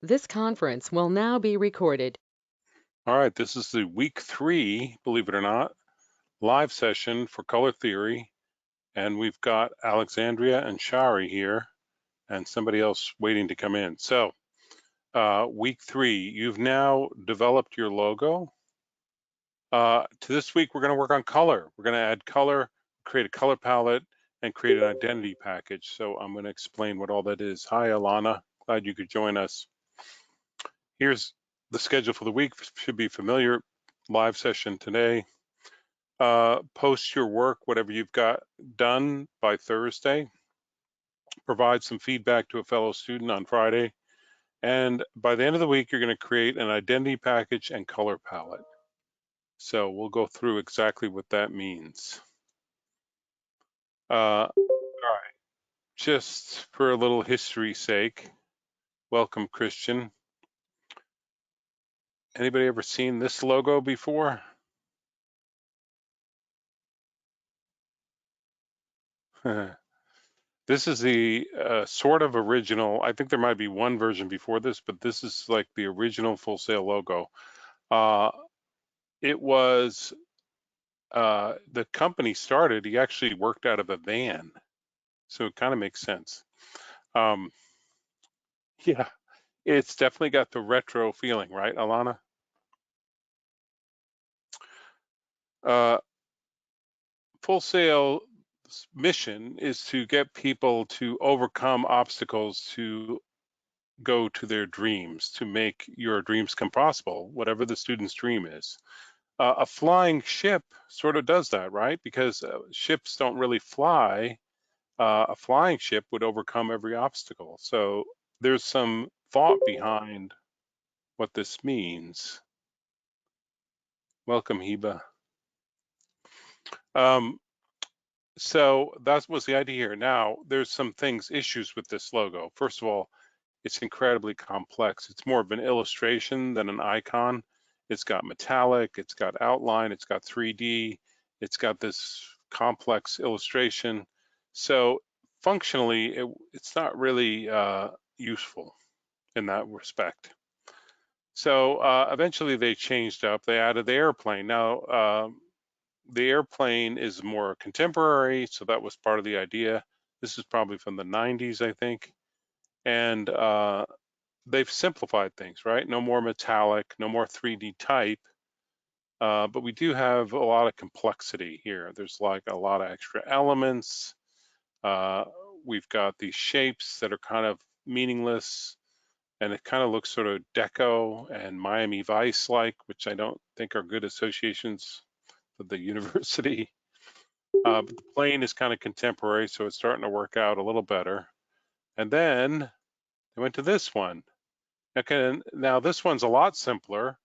This conference will now be recorded. All right, this is the week 3, believe it or not, live session for color theory. And we've got Alexandria and Shari here and somebody else waiting to come in. So week 3, you've now developed your logo. To this week, we're gonna work on color. We're gonna add color, create a color palette, and create an identity package. So I'm gonna explain what all that is. Hi, Alana, glad you could join us. Here's the schedule for the week, should be familiar. Live session today. Post your work, whatever you've got done by Thursday. Provide some feedback to a fellow student on Friday. And by the end of the week, you're going to create an identity package and color palette. So we'll go through exactly what that means. All right, just for a little history's sake, welcome, Christian. Anybody ever seen this logo before? This is the sort of original. I think there might be one version before this, but this is like the original Full Sail logo. It was the company started. He actually worked out of a van, so it kind of makes sense. Um, yeah, it's definitely got the retro feeling, right, Alana? Full Sail's mission is to get people to overcome obstacles to go to their dreams, to make your dreams come possible, whatever the student's dream is. A flying ship sort of does that, right? Because ships don't really fly. A flying ship would overcome every obstacle. So there's some thought behind what this means. Welcome, Heba. So that was the idea here. Now, there's some issues with this logo. First of all, it's incredibly complex. It's more of an illustration than an icon. It's got metallic, it's got outline, it's got 3D, it's got this complex illustration. So functionally, it's not really useful in that respect. So eventually they changed up. They added the airplane. Now, the airplane is more contemporary, so that was part of the idea. This is probably from the 90s, I think. And they've simplified things, right? No more metallic, no more 3D type, but we do have a lot of complexity here. There's like a lot of extra elements. We've got these shapes that are kind of meaningless, and it kind of looks sort of Deco and Miami Vice-like, which I don't think are good associations with the university. But the plane is kind of contemporary, so it's starting to work out a little better. And then they went to this one. Okay, now this one's a lot simpler.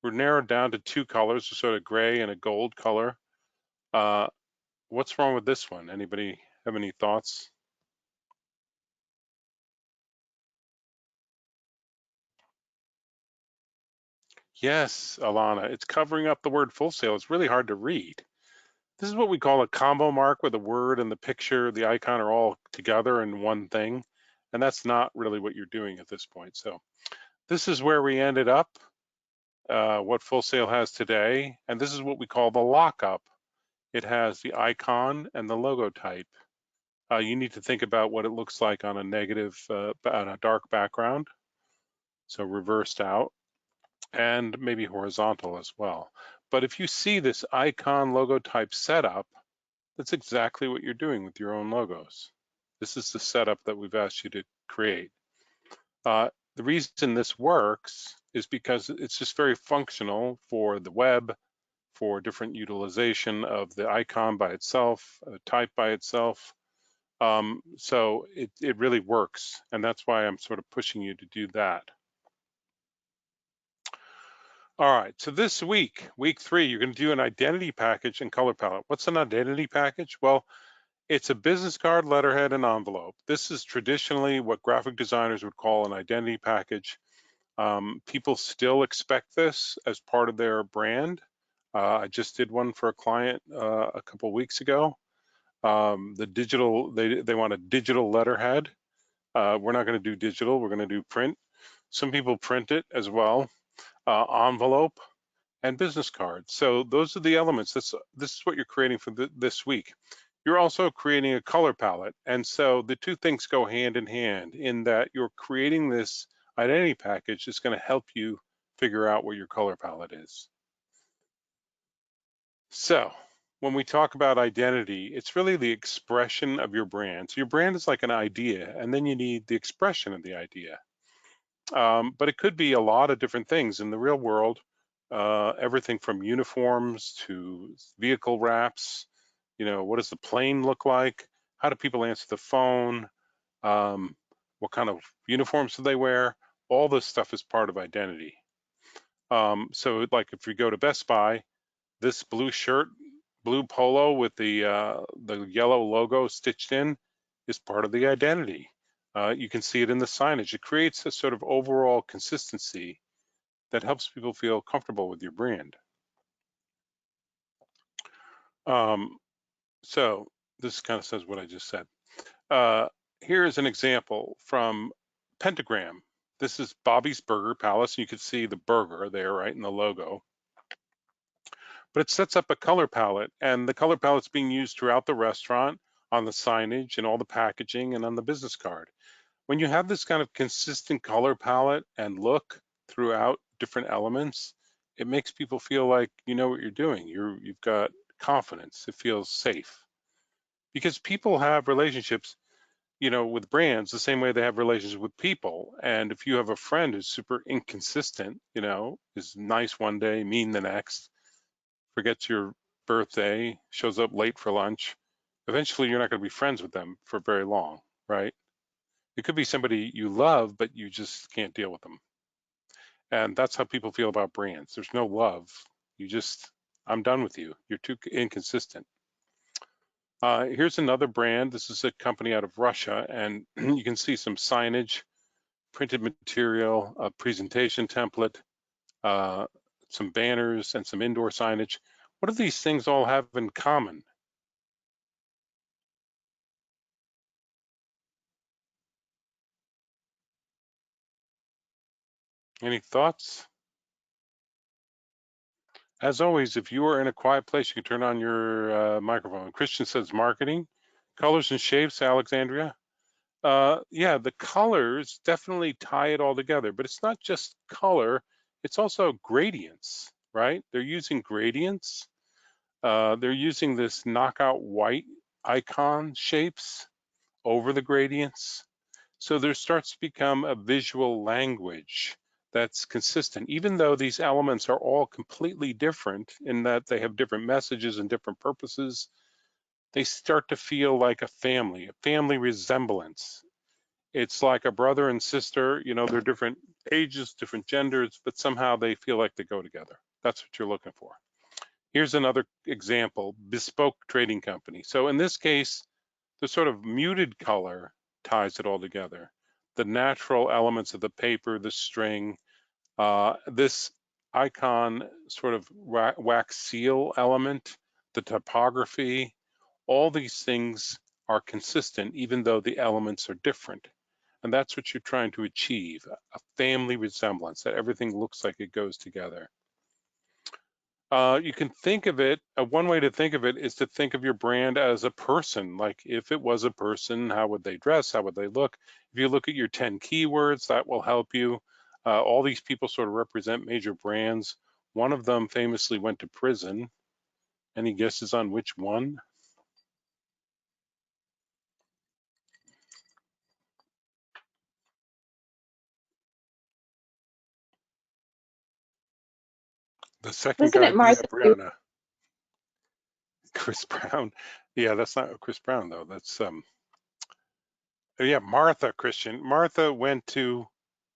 We're narrowed down to 2 colors, a sort of gray and a gold color. What's wrong with this one? Anybody have any thoughts? Yes, Alana, it's covering up the word Full Sail. It's really hard to read. This is what we call a combo mark, where the word and the picture, the icon are all together in one thing. And that's not really what you're doing at this point. So this is where we ended up, what Full Sail has today. And this is what we call the lockup. It has the icon and the logo type. You need to think about what it looks like on a negative, on a dark background. So reversed out and maybe horizontal as well. But if you see this icon logo type setup, that's exactly what you're doing with your own logos. This is the setup that we've asked you to create. The reason this works is because it's just very functional for the web, for different utilization of the icon by itself, type by itself. So it really works, and that's why I'm sort of pushing you to do that. All right, so this week, week 3, you're going to do an identity package and color palette. What's an identity package? Well, it's a business card, letterhead, and envelope. This is traditionally what graphic designers would call an identity package. People still expect this as part of their brand. I just did one for a client a couple weeks ago. The digital, they want a digital letterhead. We're not going to do digital, we're going to do print. Some people print it as well, envelope and business cards. So those are the elements. This is what you're creating for this week. You're also creating a color palette. And so the two things go hand in hand in that you're creating this identity package that's going to help you figure out what your color palette is. So when we talk about identity, it's really the expression of your brand. So your brand is like an idea, and then you need the expression of the idea. But it could be a lot of different things in the real world, everything from uniforms to vehicle wraps. You know, what does the plane look like? How do people answer the phone? What kind of uniforms do they wear? All this stuff is part of identity. So like if you go to Best Buy, this blue shirt, blue polo with the yellow logo stitched in is part of the identity. You can see it in the signage. It creates a sort of overall consistency that helps people feel comfortable with your brand. So this kind of says what I just said. Here is an example from Pentagram. This is Bobby's Burger Palace. You can see the burger there, right, in the logo. But it sets up a color palette, and the color palette's being used throughout the restaurant, on the signage and all the packaging and on the business card. When you have this kind of consistent color palette and look throughout different elements, it makes people feel like you know what you're doing. You've got confidence. It feels safe. Because people have relationships, you know, with brands the same way they have relationships with people. And if you have a friend who's super inconsistent, you know, is nice one day, mean the next, forgets your birthday, shows up late for lunch, eventually you're not going to be friends with them for very long, right? It could be somebody you love, but you just can't deal with them. And that's how people feel about brands. There's no love. You just, I'm done with you. You're too inconsistent. Here's another brand. This is a company out of Russia, and you can see some signage, printed material, a presentation template, some banners, and some indoor signage. What do these things all have in common? Any thoughts? As always, if you are in a quiet place, you can turn on your microphone. Christian says marketing, colors and shapes, Alexandria. Yeah, the colors definitely tie it all together, but it's not just color, it's also gradients, right? They're using gradients. They're using this knockout white icon shapes over the gradients. So there starts to become a visual language that's consistent, even though these elements are all completely different in that they have different messages and different purposes. They start to feel like a family resemblance. It's like a brother and sister, you know, they're different ages, different genders, but somehow they feel like they go together. That's what you're looking for. Here's another example, Bespoke Trading Company. So in this case, the sort of muted color ties it all together. The natural elements of the paper, the string, this icon sort of wax seal element, the typography, all these things are consistent even though the elements are different. And that's what you're trying to achieve, a family resemblance, that everything looks like it goes together. You can think of it, one way to think of it is to think of your brand as a person. Like if it was a person, how would they dress? How would they look? If you look at your 10 keywords, that will help you. All these people sort of represent major brands. One of them famously went to prison. Any guesses on which one? The second Wasn't guy, it Martha Stewart? Brianna. Chris Brown. Yeah, that's not Chris Brown though. That's yeah, Martha Christian. Martha went to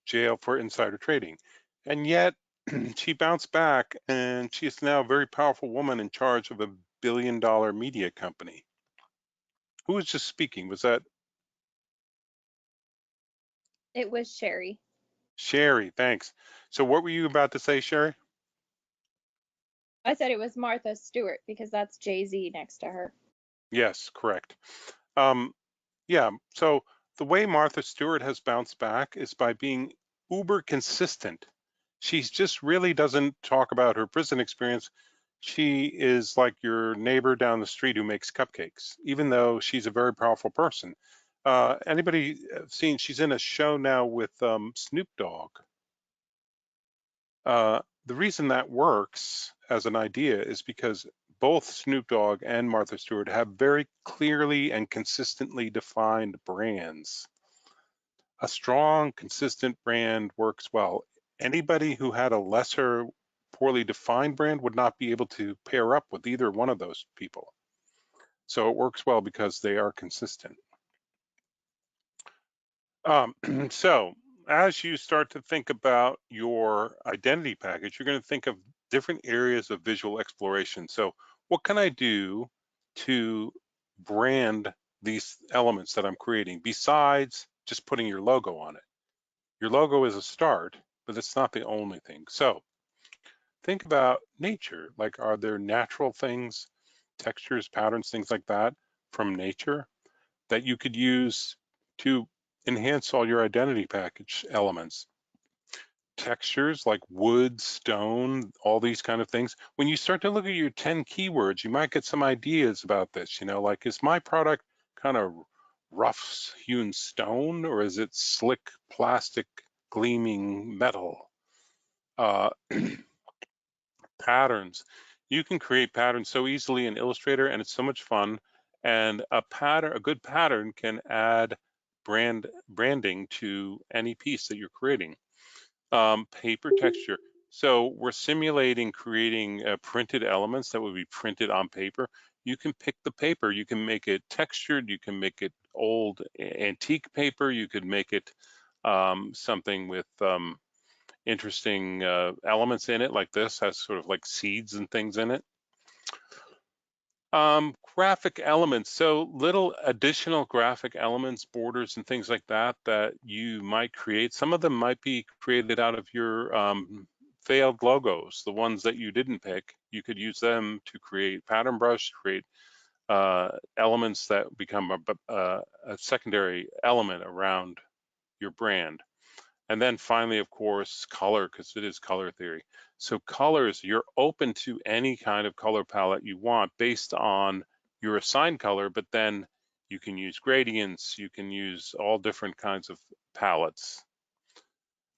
jail for insider trading, and yet she bounced back, and she is now a very powerful woman in charge of a billion-dollar media company. Who was just speaking? Was that It was Sherry. Sherry? Thanks. So what were you about to say, Sherry? I said it was Martha Stewart because that's Jay-Z next to her. Yes, correct. Yeah, so the way Martha Stewart has bounced back is by being uber consistent. She just really doesn't talk about her prison experience. She is like your neighbor down the street who makes cupcakes, even though she's a very powerful person. Anybody seen, she's in a show now with Snoop Dogg. The reason that works as an idea is because both Snoop Dogg and Martha Stewart have very clearly and consistently defined brands. A strong, consistent brand works well. Anybody who had a lesser, poorly defined brand would not be able to pair up with either one of those people. So it works well because they are consistent. So as you start to think about your identity package, you're going to think of different areas of visual exploration. So what can I do to brand these elements that I'm creating besides just putting your logo on it? Your logo is a start, but it's not the only thing. So think about nature. Like, are there natural things, textures, patterns, things like that from nature that you could use to enhance all your identity package elements? Textures like wood, stone, all these kind of things. When you start to look at your 10 keywords, you might get some ideas about this, like, is my product kind of rough hewn stone, or is it slick plastic gleaming metal? Patterns. You can create patterns so easily in Illustrator, and it's so much fun. And a good pattern can add branding to any piece that you're creating. Paper texture. So we're simulating creating printed elements that would be printed on paper. You can pick the paper. You can make it textured. You can make it old antique paper. You could make it something with interesting elements in it, like this has sort of like seeds and things in it. Graphic elements, so little additional graphic elements, borders and things like that that you might create. Some of them might be created out of your failed logos, the ones that you didn't pick. You could use them to create pattern brush, create elements that become a secondary element around your brand. And then finally, of course, color, because it is color theory. So colors, you're open to any kind of color palette you want based on your assigned color, but then you can use gradients, you can use all different kinds of palettes.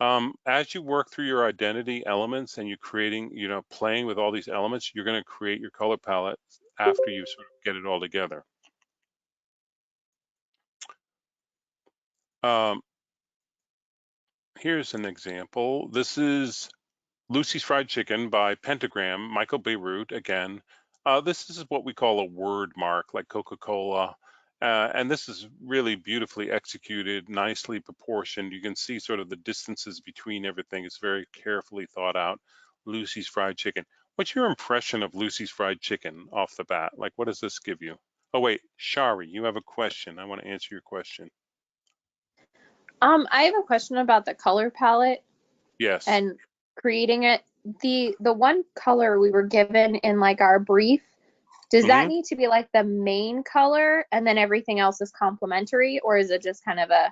As you work through your identity elements and you're creating, playing with all these elements, you're going to create your color palette after you sort of get it all together. Here's an example. This is Lucy's Fried Chicken by Pentagram, Michael Bierut again. This is what we call a word mark, like Coca-Cola. And this is really beautifully executed, nicely proportioned. You can see sort of the distances between everything. It's very carefully thought out. Lucy's Fried Chicken. What's your impression of Lucy's Fried Chicken off the bat? Like, what does this give you? Oh, wait, Shari, you have a question. I want to answer your question. I have a question about the color palette Yes. and creating it. The one color we were given in like our brief, does that need to be like the main color and then everything else is complementary, or is it just kind of a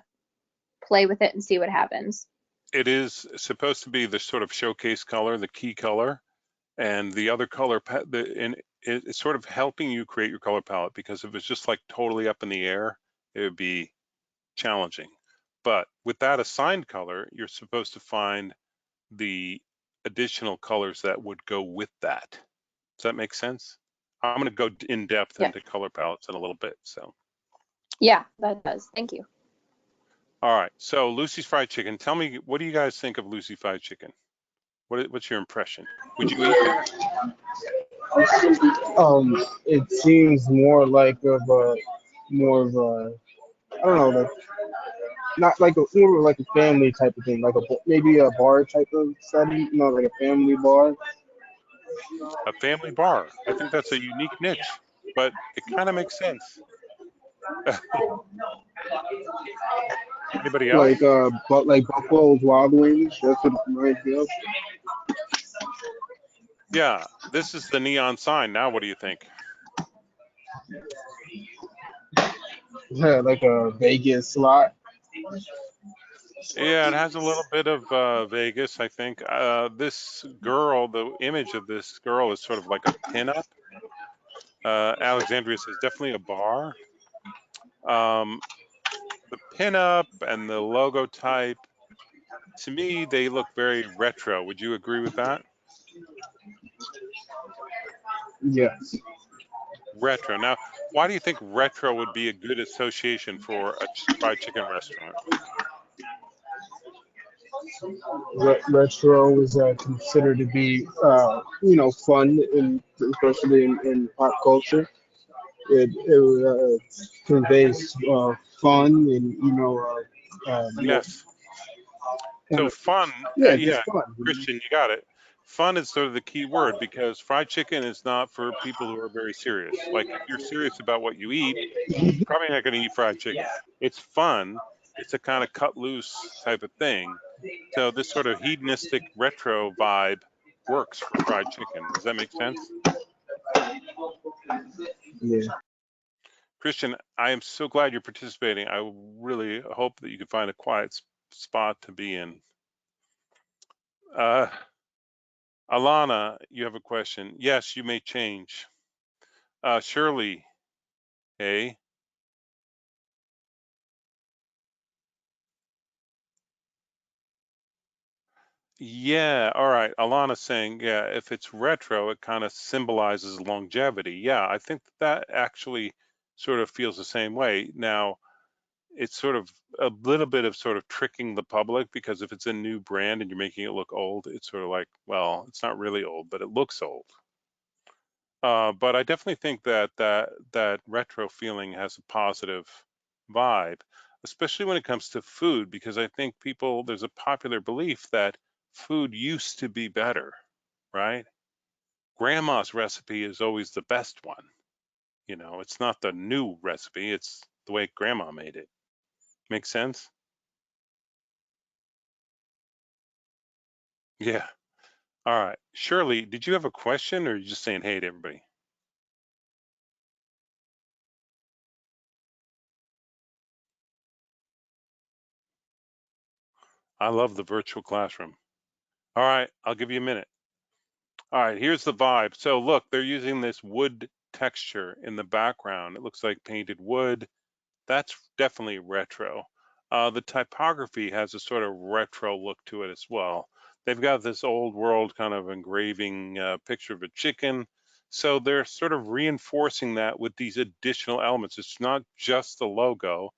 play with it and see what happens? It is supposed to be the sort of showcase color, the key color, and the other color, and it's sort of helping you create your color palette, because if it's just like totally up in the air, it would be challenging. But with that assigned color, you're supposed to find the additional colors that would go with that. Does that make sense? I'm going to go in depth into color palettes in a little bit. So. Yeah, that does. Thank you. All right. So Lucy's Fried Chicken. Tell me, what do you guys think of Lucy Fried Chicken? What's your impression? Would you eat that? It seems more like I don't know, like not like more of like a family type of thing, like maybe a bar type of setting, like a family bar. A family bar. I think that's a unique niche, but it kind of makes sense. Anybody else? Like Buffalo's Wild Wings. That's what it reminds me of. Yeah, this is the neon sign. Now, what do you think? Yeah, like a Vegas slot. Yeah, it has a little bit of Vegas, I think. This girl, the image of this girl is sort of like a pinup. Alexandria says definitely a bar. Um, the pinup and the logo type, to me, they look very retro. Would you agree with that? Yes. Retro. Now, why do you think retro would be a good association for a fried chicken restaurant? Retro is considered to be, fun, and especially in pop culture. It conveys fun and more Yes. kind So of, fun, yeah, yeah, just fun. Christian, you got it. Fun is sort of the key word because fried chicken is not for people who are very serious. Like if you're serious about what you eat, probably not going to eat fried chicken. It's fun. It's a kind of cut loose type of thing. So this sort of hedonistic retro vibe works for fried chicken. Does that make sense? Yeah. Christian, I am so glad you're participating. I really hope that you can find a quiet spot to be in. Alana, you have a question. Yes, you may change. Shirley, hey. Yeah, all right. Alana's saying, yeah, if it's retro, it kind of symbolizes longevity. Yeah, I think that actually sort of feels the same way. Now, it's sort of a little bit of sort of tricking the public because if it's a new brand and you're making it look old, it's sort of like, well, it's not really old, but it looks old. But I definitely think that retro feeling has a positive vibe, especially when it comes to food, because I think there's a popular belief that food used to be better, right? Grandma's recipe is always the best one. You know, it's not the new recipe, it's the way grandma made it. Make sense? Yeah. All right. Shirley, did you have a question or are you just saying hey to everybody? I love the virtual classroom. All right, I'll give you a minute. All right, here's the vibe. So look, they're using this wood texture in the background. It looks like painted wood. That's definitely retro. The typography has a sort of retro look to it as well. They've got this old world kind of engraving picture of a chicken. So they're sort of reinforcing that with these additional elements. It's not just the logo,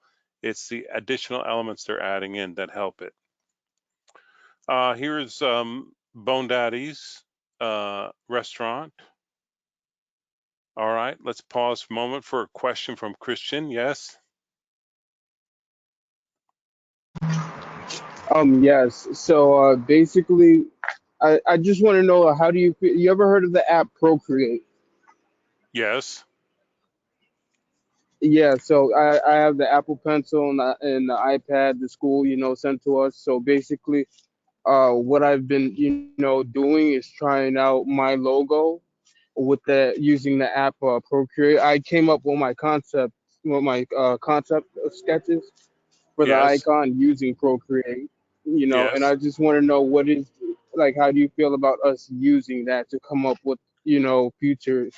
it's the additional elements they're adding in that help it. Here's Bone Daddy's restaurant. All right, let's pause for a moment for a question from Christian. Yes. Yes. So basically, I just want to know, how do you feel? You ever heard of the app Procreate? Yes. Yeah. So I have the Apple Pencil and the iPad the school sent to us. So basically, what I've been doing is trying out my logo with the using the app Procreate. I came up with my concept sketches for the Yes. icon using Procreate, and Yes. I just want to know, how do you feel about us using that to come up with, future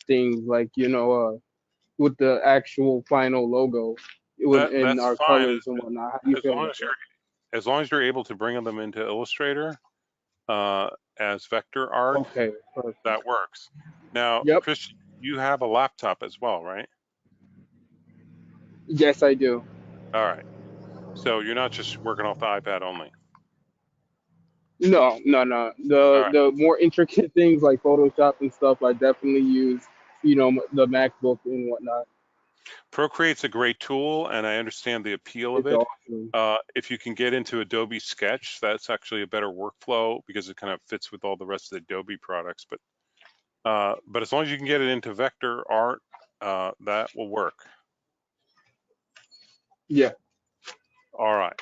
things, like, with the actual final logo in That's our fine colors and whatnot. How do you as feel long about as that? you're able to bring them into Illustrator uh, as vector art. Okay, perfect. That works. Now, Yep. Christian, you have a laptop as well, right? Yes, I do. All right. So you're not just working off the iPad only. No, no, no. All The right. the more intricate things like Photoshop and stuff, I definitely use, the MacBook and whatnot. Procreate's a great tool, and I understand the appeal of It's it. awesome. If you can get into Adobe Sketch, that's actually a better workflow because it kind of fits with all the rest of the Adobe products. But as long as you can get it into vector art, that will work. Yeah. All right.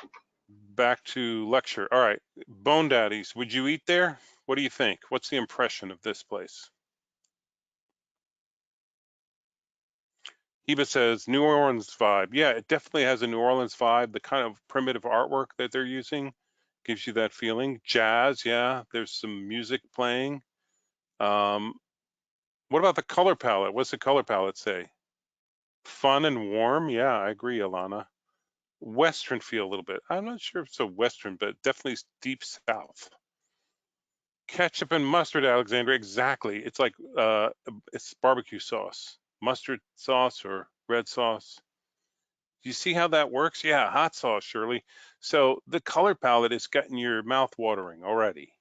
Back to lecture. All right. Bone Daddies, would you eat there? What do you think? What's the impression of this place? Heba says New Orleans vibe. Yeah, it definitely has a New Orleans vibe. The kind of primitive artwork that they're using gives you that feeling. Jazz, yeah, there's some music playing. What about the color palette? What's the color palette say? Fun and warm? Yeah, I agree, Alana. Western feel a little bit. I'm not sure if it's a Western, but definitely deep South. Ketchup and mustard, Alexandra, exactly. It's like it's barbecue sauce, mustard sauce or red sauce. Do you see how that works? Yeah, hot sauce, Shirley. So the color palette is getting your mouth watering already,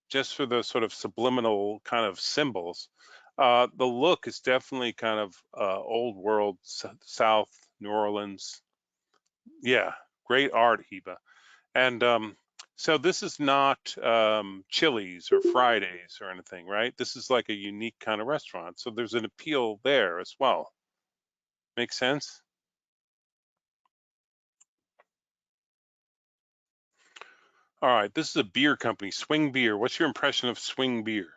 just for the sort of subliminal kind of symbols. The look is definitely kind of old world, South New Orleans. Yeah, great art, Heba. And so this is not Chili's or Fridays or anything, right? This is like a unique kind of restaurant. So there's an appeal there as well. Make sense? All right, this is a beer company, Swing Beer. What's your impression of Swing Beer?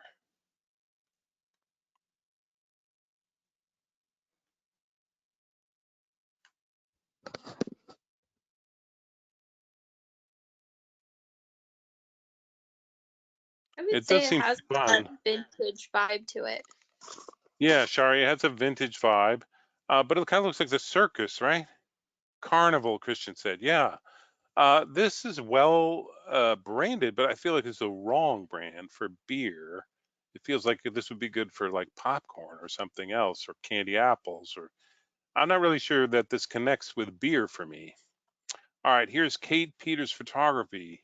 I would It say does it seem has fun. that vintage vibe to it. Yeah, Shari, it has a vintage vibe, but it kind of looks like the circus, right? Carnival, Christian said. Yeah, this is well branded, but I feel like it's a wrong brand for beer. It feels like this would be good for like popcorn or something else, or candy apples, or I'm not really sure that this connects with beer for me. All right, here's Kate Peters Photography.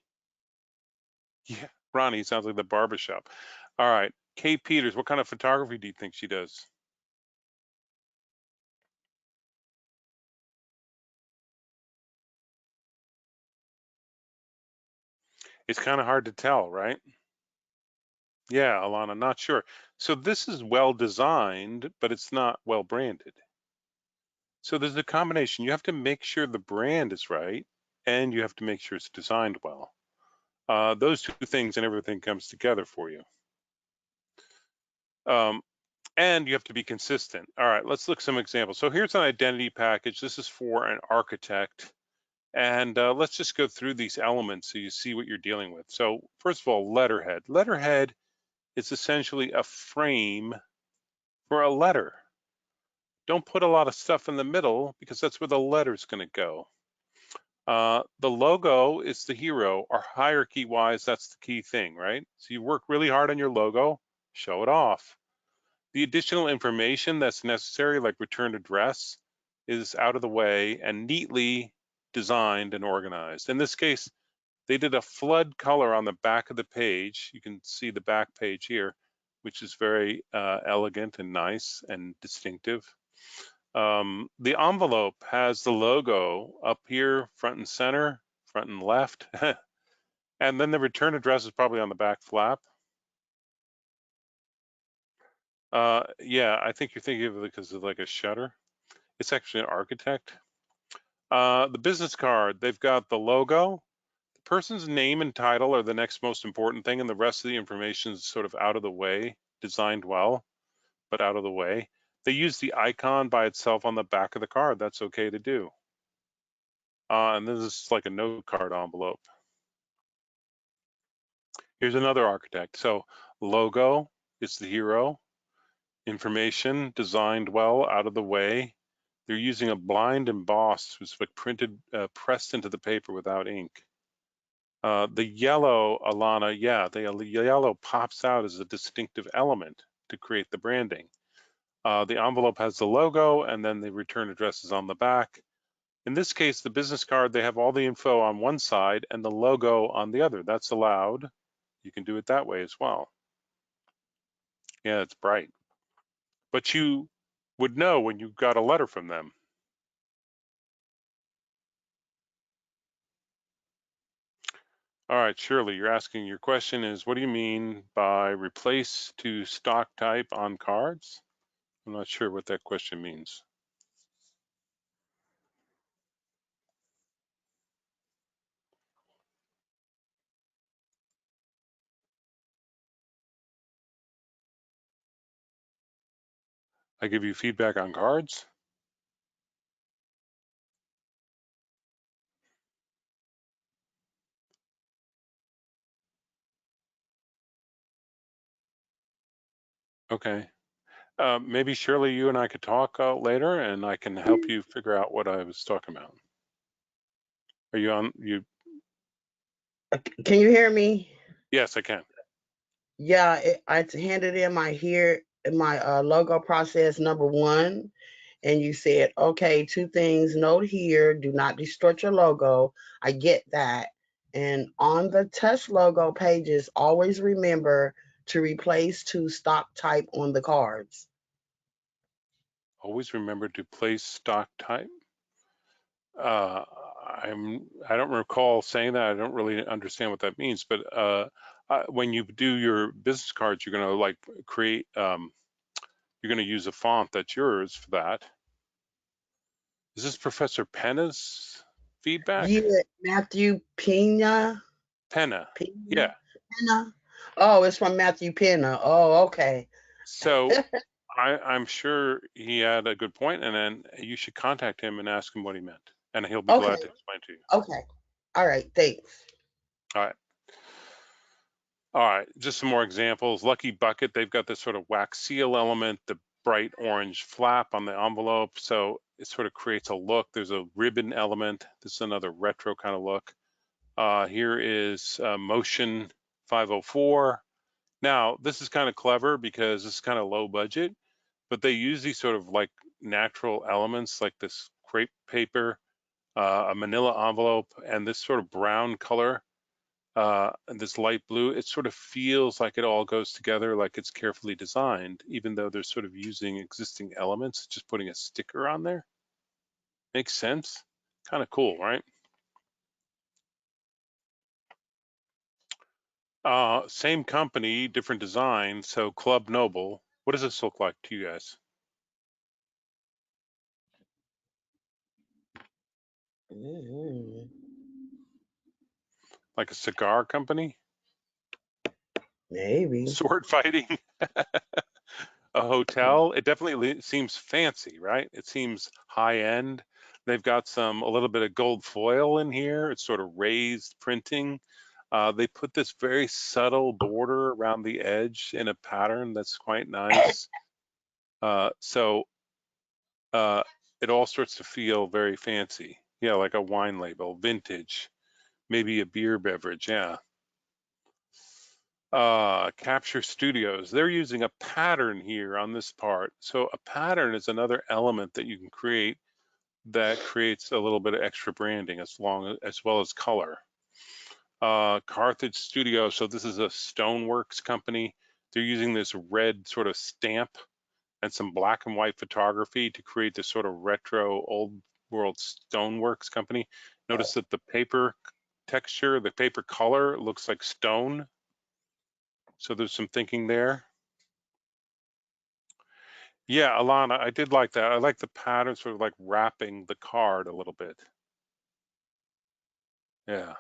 Yeah, Ronnie, sounds like the barbershop. All right, Kate Peters, what kind of photography do you think she does? It's kind of hard to tell, right? Yeah, Alana, not sure. So this is well designed, but it's not well branded. So there's a combination. You have to make sure the brand is right, and you have to make sure it's designed well. Those two things and everything comes together for you. And you have to be consistent. All right, let's look some examples. So here's an identity package. This is for an architect. And let's just go through these elements so you see what you're dealing with. So first of all, letterhead. Letterhead is essentially a frame for a letter. Don't put a lot of stuff in the middle because that's where the letter's going to go. The logo is the hero, or hierarchy-wise, that's the key thing, right? So you work really hard on your logo, show it off. The additional information that's necessary, like return address, is out of the way and neatly designed and organized. In this case, they did a flood color on the back of the page. You can see the back page here, which is very elegant and nice and distinctive. The envelope has the logo up here, front and center, front and left. And then the return address is probably on the back flap. Yeah, I think you're thinking of it because of like a shutter. It's actually an architect. The business card, they've got the logo. The person's name and title are the next most important thing, and the rest of the information is sort of out of the way, designed well, but out of the way. They use the icon by itself on the back of the card. That's okay to do. And this is like a note card envelope. Here's another architect. So logo is the hero. Information designed well, out of the way. They're using a blind emboss, which is like printed, pressed into the paper without ink. The yellow, Alana, yeah, the yellow pops out as a distinctive element to create the branding. The envelope has the logo and then the return address is on the back. In this case, the business card, they have all the info on one side and the logo on the other. That's allowed. You can do it that way as well. Yeah, it's bright. But you would know when you got a letter from them. All right, Shirley, you're asking, your question is, what do you mean by replace to stock type on cards? I'm not sure what that question means. I give you feedback on cards? Okay. Maybe Shirley, you and I could talk later, and I can help you figure out what I was talking about. Are you on? You? Can you hear me? Yes, I can. Yeah, I handed in my logo process number 1, and you said, okay, 2 things. Note here, do not distort your logo. I get that. And on the test logo pages, always remember to replace to stock type on the cards. Always remember to place stock type. I don't recall saying that. I don't really understand what that means, but when you do your business cards, you're gonna like create, you're gonna use a font that's yours for that. Is this Professor Penna's feedback? Yeah, Matthew Pena. Penna, Pena. yeah. Pena. Oh, it's from Matthew Pena. Oh, okay. So I'm sure he had a good point, and then you should contact him and ask him what he meant, and he'll be Okay. glad to explain to you. Okay. All right. Thanks. All right. All right, just some more examples. Lucky Bucket, they've got this sort of wax seal element, the bright orange flap on the envelope, so it sort of creates a look. There's a ribbon element. This is another retro kind of look. Here is Motion 504. Now, this is kind of clever because this is kind of low budget, but they use these sort of like natural elements like this crepe paper, a manila envelope, and this sort of brown color. And this light blue, it sort of feels like it all goes together, like it's carefully designed, even though they're sort of using existing elements, just putting a sticker on there. Makes sense. Kind of cool, right? Same company, different design. So Club Noble, what does this look like to you guys? Mhm. Like a cigar company? Maybe. Sword fighting? A hotel? It definitely seems fancy, right? It seems high end. They've got a little bit of gold foil in here. It's sort of raised printing. They put this very subtle border around the edge in a pattern that's quite nice. So it all starts to feel very fancy. Yeah, like a wine label, vintage, maybe a beer beverage, yeah. Capture Studios, they're using a pattern here on this part. So a pattern is another element that you can create that creates a little bit of extra branding as well as color. Carthage Studio, so this is a Stoneworks company. They're using this red sort of stamp and some black and white photography to create this sort of retro old world Stoneworks company. Notice that the paper texture, the paper color looks like stone. So there's some thinking there. Yeah, Alana, I did like that. I like the pattern sort of like wrapping the card a little bit. Yeah.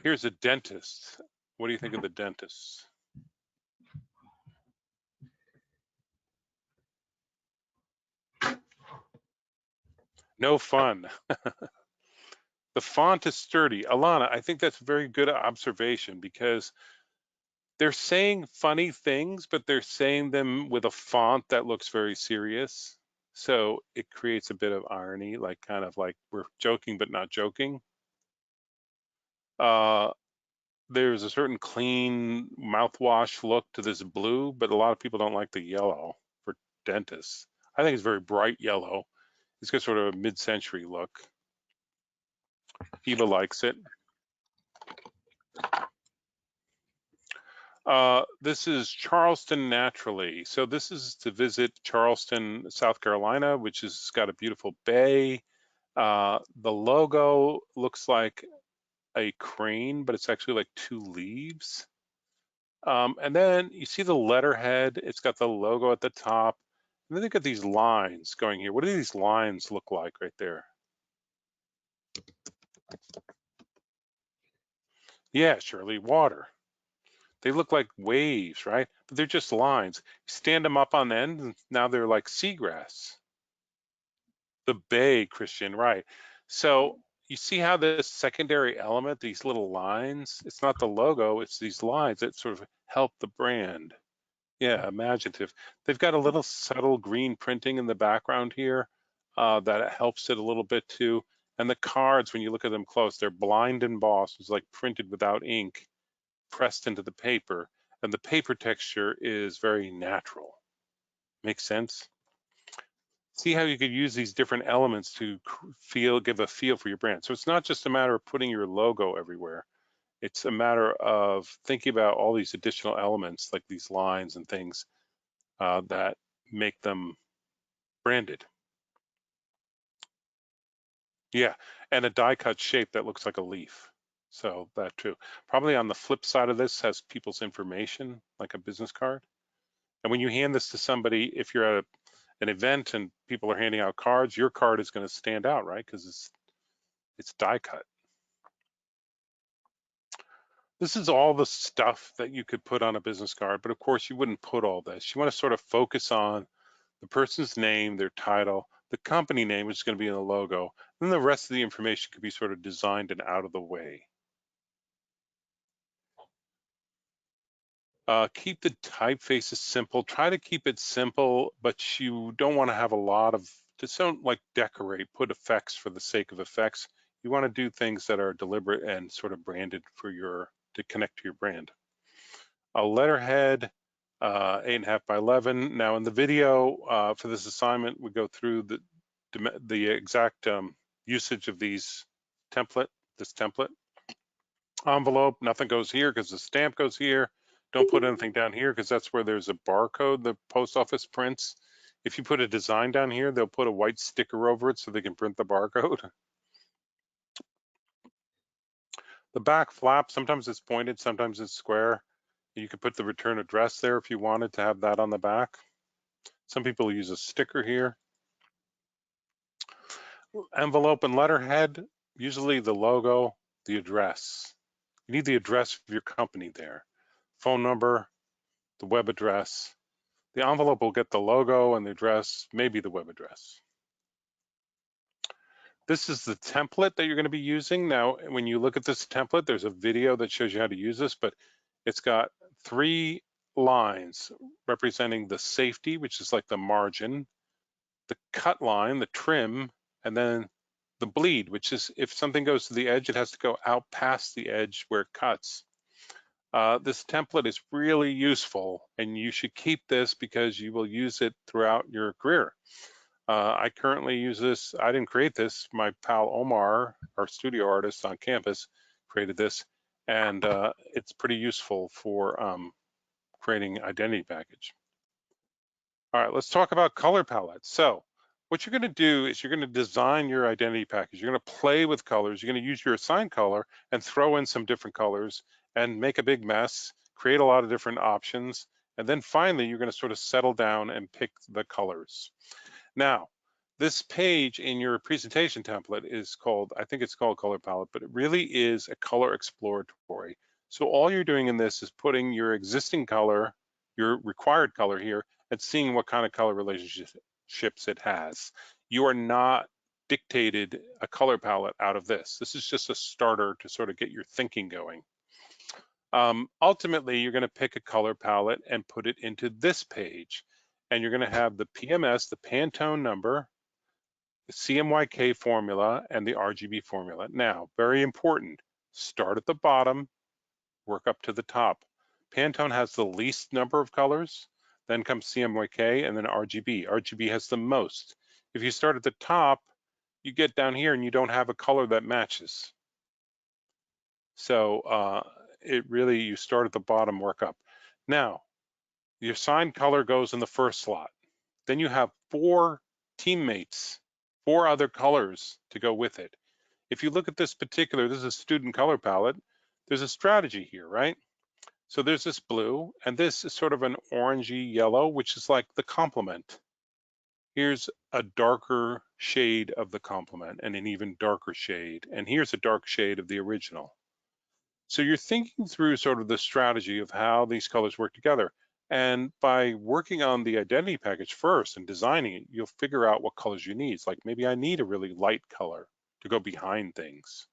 Here's a dentist. What do you think of the dentist? No fun. The font is sturdy. Alana, I think that's a very good observation because they're saying funny things, but they're saying them with a font that looks very serious. So it creates a bit of irony, like kind of like we're joking but not joking. There's a certain clean mouthwash look to this blue, but a lot of people don't like the yellow for dentists. I think it's very bright yellow. It's got sort of a mid-century look. Eva likes it. This is Charleston Naturally. So this is to visit Charleston, South Carolina, which has got a beautiful bay. The logo looks like a crane, but it's actually like 2 leaves. And then you see the letterhead. It's got the logo at the top. And then they've got these lines going here. What do these lines look like right there? Yeah, Shirley, water. They look like waves, right? But they're just lines. You stand them up on end, and now they're like seagrass. The bay, Christian, right. So you see how this secondary element, these little lines, it's not the logo, it's these lines that sort of help the brand. Yeah, imaginative. They've got a little subtle green printing in the background here that helps it a little bit too. And the cards, when you look at them close, they're blind embossed. It's like printed without ink, pressed into the paper. And the paper texture is very natural. Makes sense? See how you could use these different elements to give a feel for your brand. So it's not just a matter of putting your logo everywhere. It's a matter of thinking about all these additional elements like these lines and things that make them branded. Yeah, and a die cut shape that looks like a leaf. So that too. Probably on the flip side of this has people's information, like a business card. And when you hand this to somebody, if you're at an event and people are handing out cards, your card is going to stand out, right? Because it's die cut. This is all the stuff that you could put on a business card, but of course you wouldn't put all this. You want to sort of focus on the person's name, their title, the company name, which is going to be in the logo, and then the rest of the information could be sort of designed and out of the way. Keep the typefaces simple. Try to keep it simple, but you don't want to have a lot of, just don't like decorate, put effects for the sake of effects. You want to do things that are deliberate and sort of branded for to connect to your brand. A letterhead, 8.5 by 11. Now in the video for this assignment, we go through the exact usage of this template. Envelope, nothing goes here because the stamp goes here. Don't put anything down here because that's where there's a barcode the post office prints. If you put a design down here, they'll put a white sticker over it so they can print the barcode. The back flap, sometimes it's pointed, sometimes it's square. You could put the return address there if you wanted to have that on the back. Some people use a sticker here. Envelope and letterhead, usually the logo, the address. You need the address of your company there. Phone number, the web address. The envelope will get the logo and the address, maybe the web address. This is the template that you're going to be using. Now, when you look at this template, there's a video that shows you how to use this, but it's got 3 lines representing the safety, which is like the margin, the cut line, the trim, and then the bleed, which is if something goes to the edge, it has to go out past the edge where it cuts. This template is really useful, and you should keep this because you will use it throughout your career. I currently use this. I didn't create this. My pal Omar, our studio artist on campus, created this, and it's pretty useful for creating identity package. All right, let's talk about color palettes. So what you're going to do is you're going to design your identity package. You're going to play with colors. You're going to use your assigned color and throw in some different colors and make a big mess, create a lot of different options. And then finally, you're going to sort of settle down and pick the colors. Now, this page in your presentation template is called, I think it's called Color Palette, but it really is a color exploratory. So all you're doing in this is putting your existing color, your required color here, and seeing what kind of color relationships it has. You are not dictated a color palette out of this. This is just a starter to sort of get your thinking going. Ultimately, you're going to pick a color palette and put it into this page. And you're going to have the PMS, the Pantone number, the CMYK formula, and the RGB formula. Now, very important, start at the bottom, work up to the top. Pantone has the least number of colors, then comes CMYK, and then RGB. RGB has the most. If you start at the top, you get down here and you don't have a color that matches. So you start at the bottom, work up. Now, your assigned color goes in the first slot. Then you have 4 teammates, 4 other colors to go with it. If you look at this is a student color palette, there's a strategy here, right? So there's this blue, and this is sort of an orangey yellow, which is like the complement. Here's a darker shade of the complement and an even darker shade. And here's a dark shade of the original. So you're thinking through sort of the strategy of how these colors work together. And by working on the identity package first and designing it, you'll figure out what colors you need. It's like maybe I need a really light color to go behind things.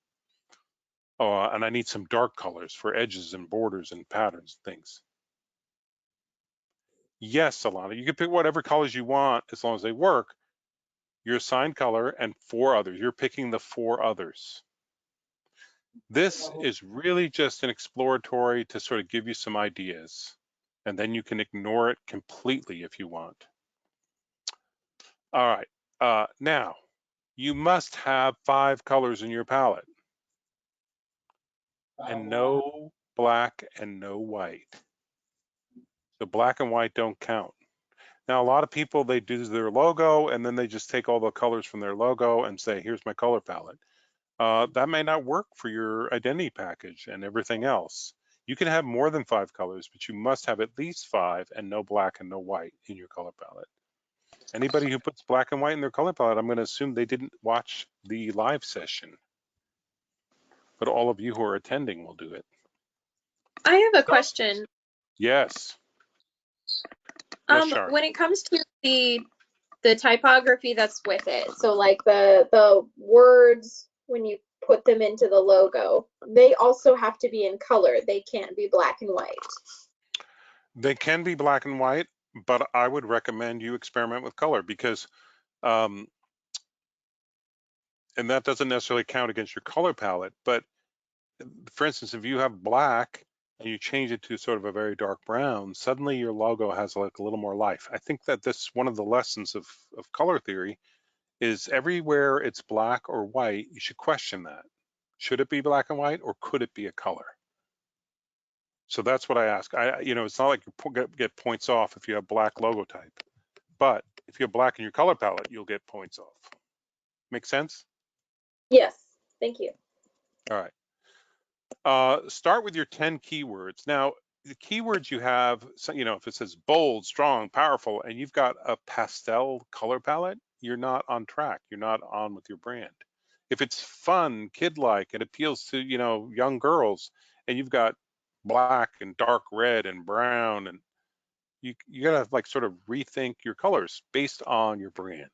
And I need some dark colors for edges and borders and patterns and things. Yes, Alana, you can pick whatever colors you want as long as they work. Your assigned color and 4 others. You're picking the 4 others. This is really just an exploratory to sort of give you some ideas, and then you can ignore it completely if you want. All right, now you must have 5 colors in your palette, and no black and no white. So black and white don't count. Now, a lot of people, they do their logo and then they just take all the colors from their logo and say, here's my color palette. That may not work for your identity package and everything else. You can have more than 5 colors, but you must have at least 5 and no black and no white in your color palette. Anybody who puts black and white in their color palette, I'm going to assume they didn't watch the live session. But all of you who are attending will do it. I have a question. Yes. Yes, Shari. When it comes to the typography that's with it, so like the words when you put them into the logo, they also have to be in color. They can't be black and white. They can be black and white, but I would recommend you experiment with color because, and that doesn't necessarily count against your color palette, but for instance, if you have black and you change it to sort of a very dark brown, suddenly your logo has like a little more life. I think that this one of the lessons of color theory is everywhere it's black or white, you should question that. Should it be black and white or could it be a color? So that's what I ask. It's not like you get points off if you have black logo type, but if you have black in your color palette, you'll get points off. Make sense? Yes, thank you. All right. Start with your 10 keywords. Now, the keywords you have, if it says bold, strong, powerful, and you've got a pastel color palette, you're not on track. You're not on with your brand. If it's fun, kid-like, it appeals to, young girls, and you've got black and dark red and brown, and you gotta like sort of rethink your colors based on your brand.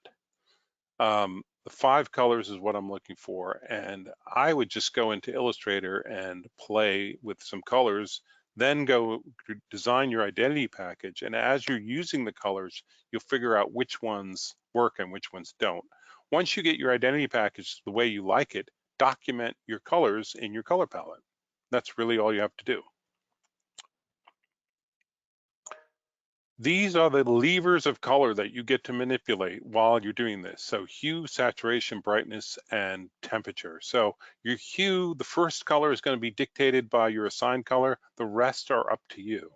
The 5 colors is what I'm looking for, and I would just go into Illustrator and play with some colors, then go design your identity package, and as you're using the colors, you'll figure out which ones work and which ones don't. Once you get your identity package the way you like it, document your colors in your color palette. That's really all you have to do. These are the levers of color that you get to manipulate while you're doing this. So hue, saturation, brightness, and temperature. So your hue, the first color is going to be dictated by your assigned color. The rest are up to you.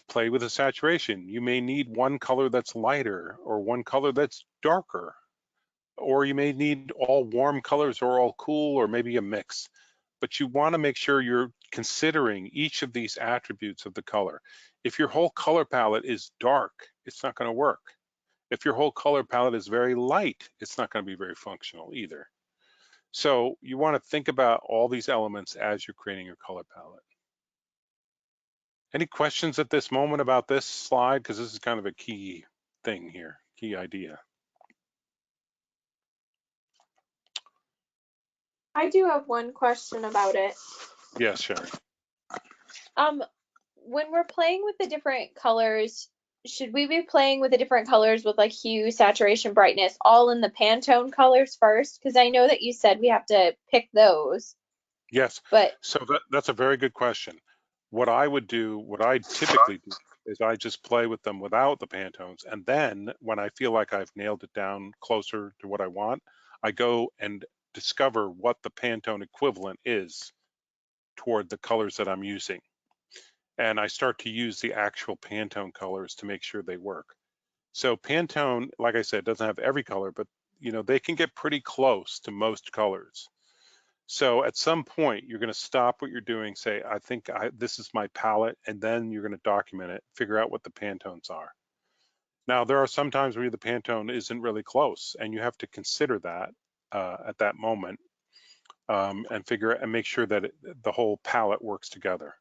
Play with the saturation. You may need one color that's lighter or one color that's darker, or you may need all warm colors or all cool, or maybe a mix. But you want to make sure you're considering each of these attributes of the color. If your whole color palette is dark, it's not going to work. If your whole color palette is very light, it's not going to be very functional either. So you want to think about all these elements as you're creating your color palette. Any questions at this moment about this slide? Because this is kind of a key thing here, key idea. I do have one question about it. Yes, Sherry. When we're playing with the different colors, should we be playing with the different colors with like hue, saturation, brightness, all in the Pantone colors first? Because I know that you said we have to pick those. Yes. But so that's a very good question. What I would do, what I typically do, is I just play with them without the Pantones, and then when I feel like I've nailed it down closer to what I want, I go and discover what the Pantone equivalent is toward the colors that I'm using. And I start to use the actual Pantone colors to make sure they work. So Pantone, like I said, doesn't have every color, but they can get pretty close to most colors. So at some point, you're going to stop what you're doing, say, I think this is my palette, and then you're going to document it, figure out what the Pantones are. Now, there are some times where the Pantone isn't really close, and you have to consider that at that moment and make sure that the whole palette works together.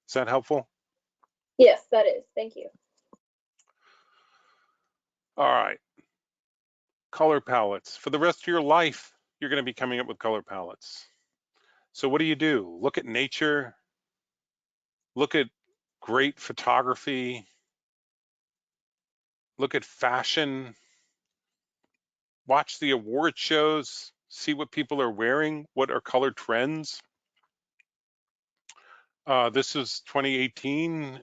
Is that helpful? yes, that is. Thank you. All right. Color palettes. For the rest of your life, you're going to be coming up with color palettes. So what do? Look at nature, look at great photography, look at fashion, watch the award shows, see what people are wearing, what are color trends. This is 2018.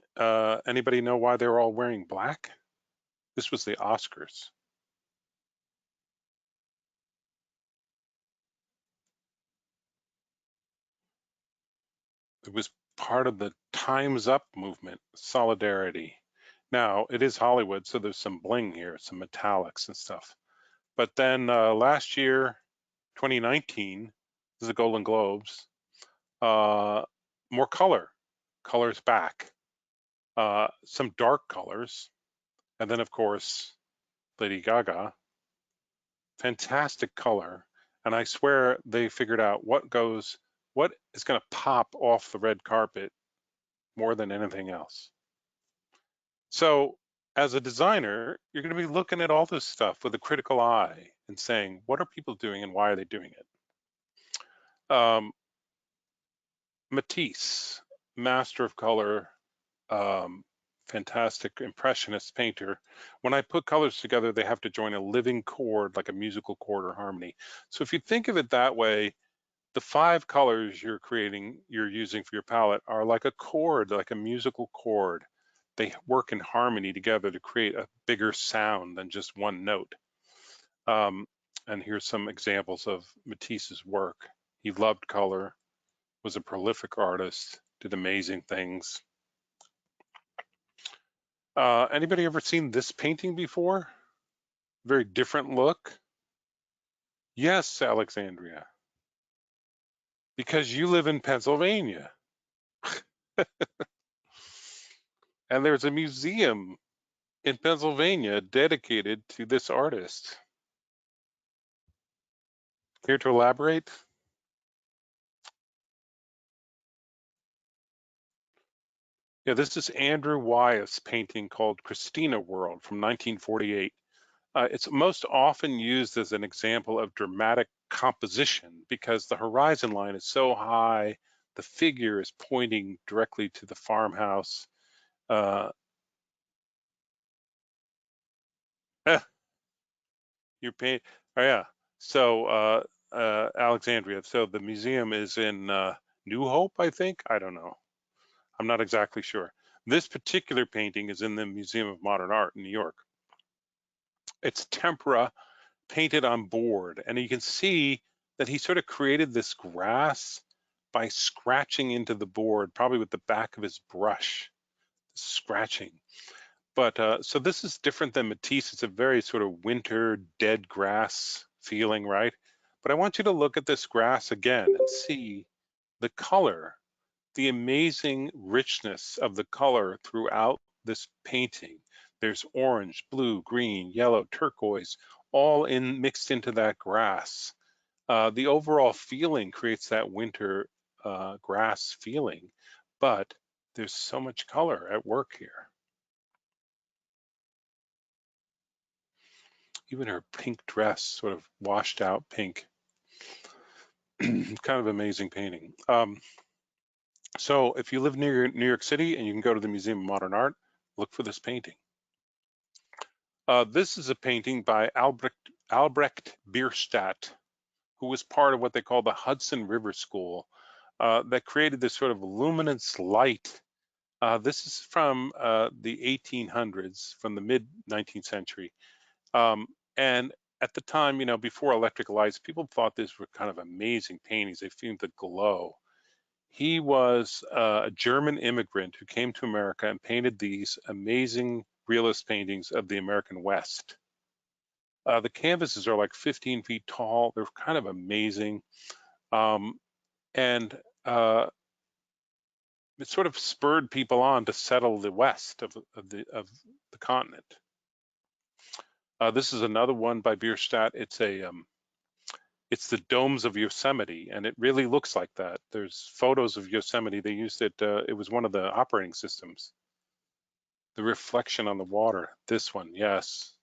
Anybody know why they were all wearing black? This was the Oscars. It was part of the Time's Up movement, solidarity. Now, it is Hollywood, so there's some bling here, some metallics and stuff. But then last year, 2019, this is the Golden Globes, more colors back, some dark colors. And then, of course, Lady Gaga, fantastic color. And I swear they figured out what is going to pop off the red carpet more than anything else. So as a designer, you're going to be looking at all this stuff with a critical eye and saying, what are people doing and why are they doing it? Matisse, master of color, fantastic impressionist painter. When I put colors together, they have to join a living chord, like a musical chord or harmony. So if you think of it that way, the 5 colors you're using for your palette are like a chord, like a musical chord. They work in harmony together to create a bigger sound than just one note. And here's some examples of Matisse's work. He loved color, was a prolific artist, did amazing things. Anybody ever seen this painting before? Very different look. Yes, Alexandria, because you live in Pennsylvania. And there's a museum in Pennsylvania dedicated to this artist. Here to elaborate? Yeah, this is Andrew Wyeth's painting called Christina World from 1948. It's most often used as an example of dramatic composition because the horizon line is so high, the figure is pointing directly to the farmhouse. You paint, oh yeah. So Alexandria. So the museum is in New Hope, I think. I don't know. I'm not exactly sure. This particular painting is in the Museum of Modern Art in New York. It's tempera painted on board, and you can see that he sort of created this grass by scratching into the board, probably with the back of his brush, scratching. But so this is different than Matisse. It's a very sort of winter dead grass feeling, right? But I want you to look at this grass again and see the color, the amazing richness of the color throughout this painting. There's orange, blue, green, yellow, turquoise, all mixed into that grass. The overall feeling creates that winter grass feeling, but there's so much color at work here. Even her pink dress, sort of washed out pink. Kind of amazing painting. So if you live near New York City and you can go to the Museum of Modern Art, look for this painting. This is a painting by Albrecht Bierstadt, who was part of what they call the Hudson River School that created this sort of luminance light. This is from the 1800s, from the mid 19th century. And at the time, you know, before electric lights, people thought these were kind of amazing paintings. They seemed to glow. He was a German immigrant who came to America and painted these amazing realist paintings of the American West. The canvases are like 15 feet tall. They're kind of amazing. And it sort of spurred people on to settle the west of the continent. This is another one by Bierstadt. It's the domes of Yosemite, and it really looks like that. There's photos of Yosemite. They used it. It was one of the operating systems. The reflection on the water. This one, yes.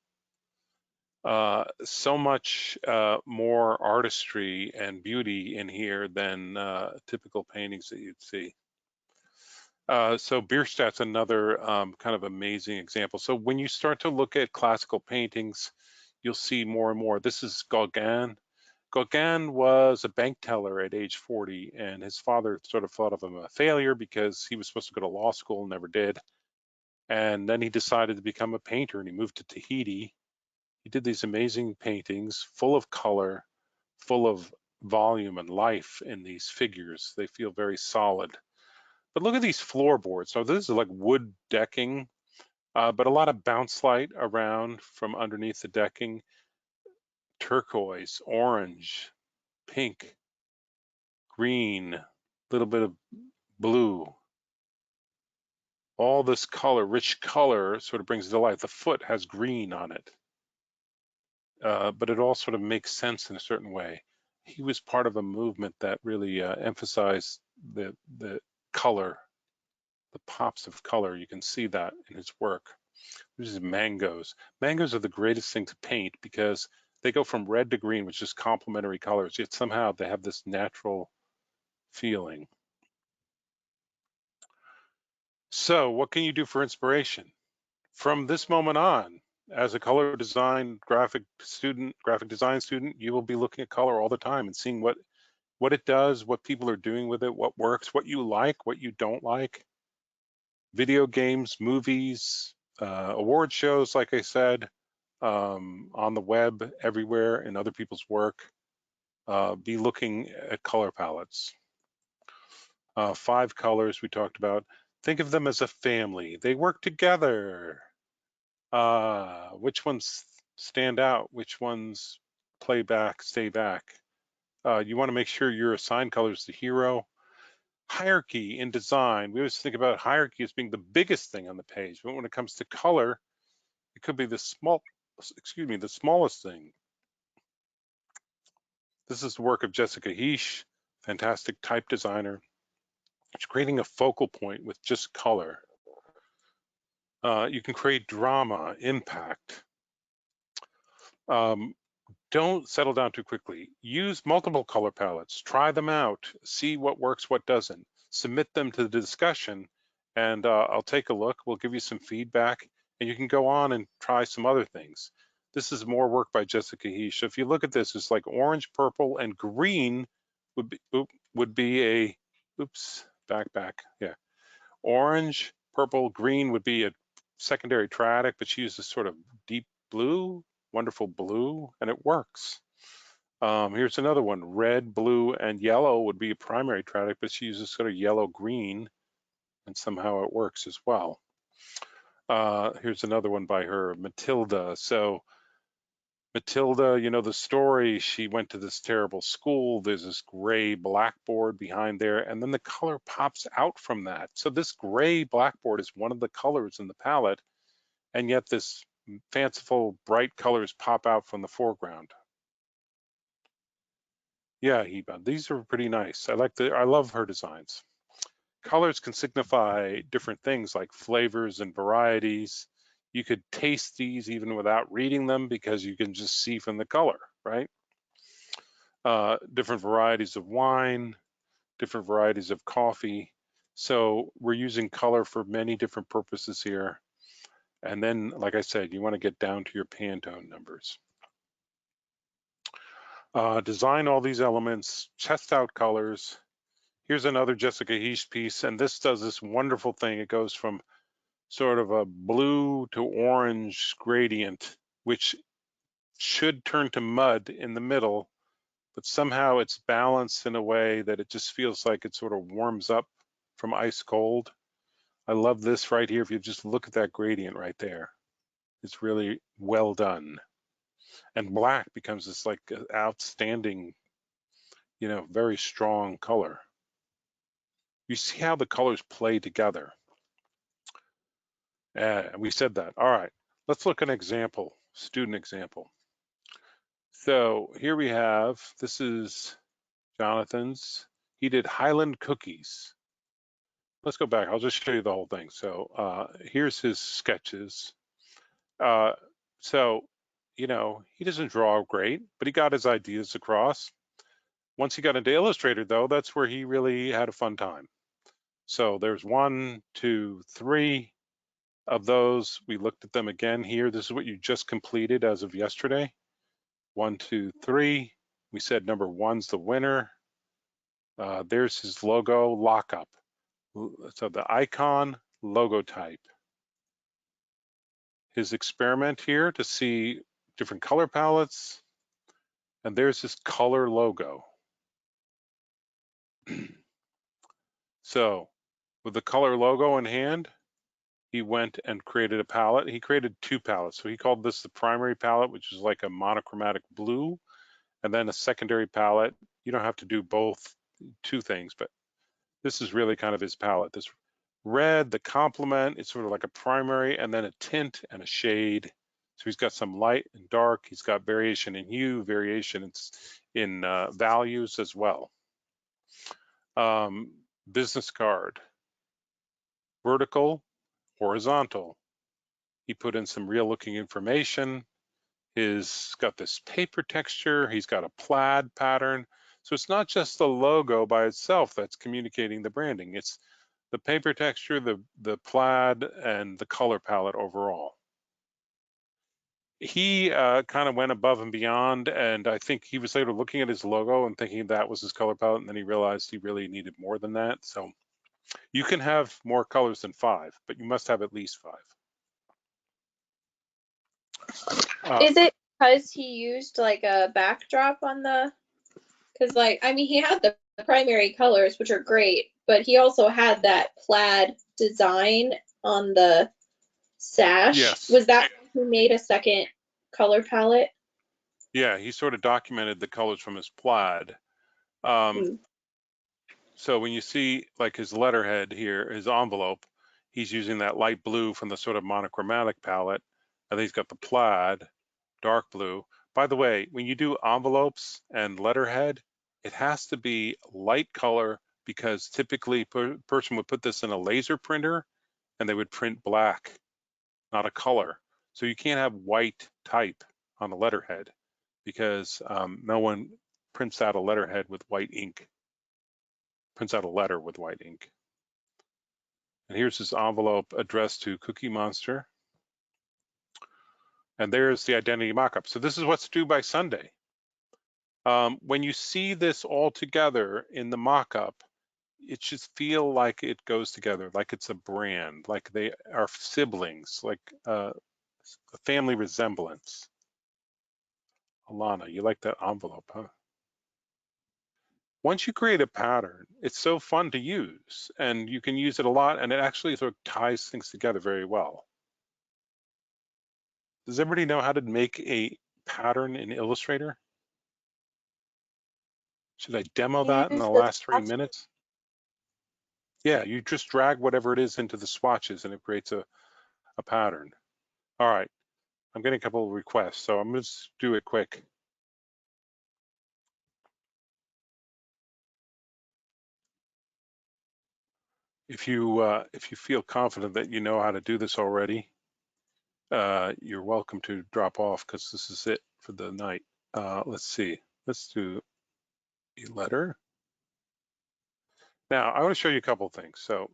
So much more artistry and beauty in here than typical paintings that you'd see. So Bierstadt's another kind of amazing example. So when you start to look at classical paintings, you'll see more and more. This is Gauguin. Gauguin was a bank teller at age 40, and his father sort of thought of him a failure because he was supposed to go to law school and never did. And then he decided to become a painter, and he moved to Tahiti. He did these amazing paintings full of color, full of volume and life in these figures. They feel very solid. But look at these floorboards. So this is like wood decking, but a lot of bounce light around from underneath the decking. Turquoise, orange, pink, green, a little bit of blue. All this color, rich color, sort of brings it to life. The foot has green on it, but it all sort of makes sense in a certain way. He was part of a movement that really emphasized the color, the pops of color. You can see that in his work. This is mangoes. Mangoes are the greatest thing to paint because they go from red to green, which is complementary colors, yet somehow they have this natural feeling. So what can you do for inspiration? From this moment on, as a color design graphic design student, you will be looking at color all the time and seeing what it does, what people are doing with it, what works, what you like, what you don't like. Video games, movies, award shows, like I said, on the web, everywhere, in other people's work. Be looking at color palettes. 5 colors we talked about. Think of them as a family. They work together. Which ones stand out? Which ones play back, stay back? You want to make sure your assigned color is the hero. Hierarchy in design. We always think about hierarchy as being the biggest thing on the page, but when it comes to color, it could be the smallest thing. This is the work of Jessica Hische, fantastic type designer. She's creating a focal point with just color. You can create drama, impact. Don't settle down too quickly. Use multiple color palettes, try them out, see what works, what doesn't. Submit them to the discussion, and I'll take a look. We'll give you some feedback, and you can go on and try some other things. This is more work by Jessica Hische. If you look at this, it's like orange, purple, and green would be a, Orange, purple, green would be a secondary triadic, but she uses sort of deep blue, wonderful blue, and it works. Here's another one, red, blue, and yellow would be a primary triadic, but she uses sort of yellow, green, and somehow it works as well. Here's another one by her, Matilda. So Matilda, you know the story, she went to this terrible school, there's this gray blackboard behind there, and then the color pops out from that. So this gray blackboard is one of the colors in the palette, and yet this fanciful bright colors pop out from the foreground. Yeah, Heba, these are pretty nice. I love her designs. Colors can signify different things like flavors and varieties. You could taste these even without reading them because you can just see from the color, right? Different varieties of wine, different varieties of coffee. So we're using color for many different purposes here. And then, like I said, you want to get down to your Pantone numbers. Design all these elements, test out colors. Here's another Jessica Hische piece, and this does this wonderful thing. It goes from sort of a blue to orange gradient, which should turn to mud in the middle, but somehow it's balanced in a way that it just feels like it sort of warms up from ice cold. I love this right here. If you just look at that gradient right there, it's really well done. And black becomes this like outstanding, you know, very strong color. You see how the colors play together. We said that. All right, let's look at an example, student example. So here we have, this is Jonathan's. He did Highland cookies. Let's go back. I'll just show you the whole thing. So here's his sketches. So, you know, he doesn't draw great, but he got his ideas across. Once he got into Illustrator, though, that's where he really had a fun time. So there's 1, 2, 3 of those. We looked at them again here. This is what you just completed as of yesterday. 1, 2, 3. We said number 1's the winner. There's his logo lockup. So the icon logo type. His experiment here to see different color palettes. And there's his color logo. So with the color logo in hand, he went and created a palette. He created 2 palettes. So he called this the primary palette, which is like a monochromatic blue, and then a secondary palette. You don't have to do both 2 things, but this is really kind of his palette. This red, the complement, it's sort of like a primary, and then a tint and a shade. So he's got some light and dark. He's got variation in hue, variation in values as well. Business card, vertical, horizontal. He put in some real looking information. He's got this paper texture. He's got a plaid pattern. So it's not just the logo by itself that's communicating the branding. It's the paper texture, the plaid, and the color palette overall. He kind of went above and beyond, and I think he was later looking at his logo and thinking that was his color palette, and then he realized he really needed more than that. So you can have more colors than 5, but you must have at least 5. Is it because he used like a backdrop on the? Because like I mean he had the primary colors which are great, but he also had that plaid design on the sash. Yes. Was that who made a second color palette? Yeah, he sort of documented the colors from his plaid. So when you see like his letterhead here, his envelope, he's using that light blue from the sort of monochromatic palette. And then he's got the plaid, dark blue. By the way, when you do envelopes and letterhead, it has to be light color because typically a person would put this in a laser printer and they would print black, not a color. So you can't have white type on a letterhead because no one prints out a letterhead with white ink. Prints out a letter with white ink. And here's his envelope addressed to Cookie Monster. And there's the identity mockup. So this is what's due by Sunday. When you see this all together in the mockup, it should feel like it goes together, like it's a brand, like they are siblings, like a family resemblance. Alana, you like that envelope, huh? Once you create a pattern, it's so fun to use and you can use it a lot and it actually sort of ties things together very well. Does everybody know how to make a pattern in Illustrator? Should I demo that in the last 3 minutes? Yeah, you just drag whatever it is into the swatches and it creates a pattern. All right, I'm getting a couple of requests, so I'm gonna just do it quick. If you feel confident that you know how to do this already, you're welcome to drop off because this is it for the night. Let's see, let's do a letter. Now, I want to show you a couple of things. So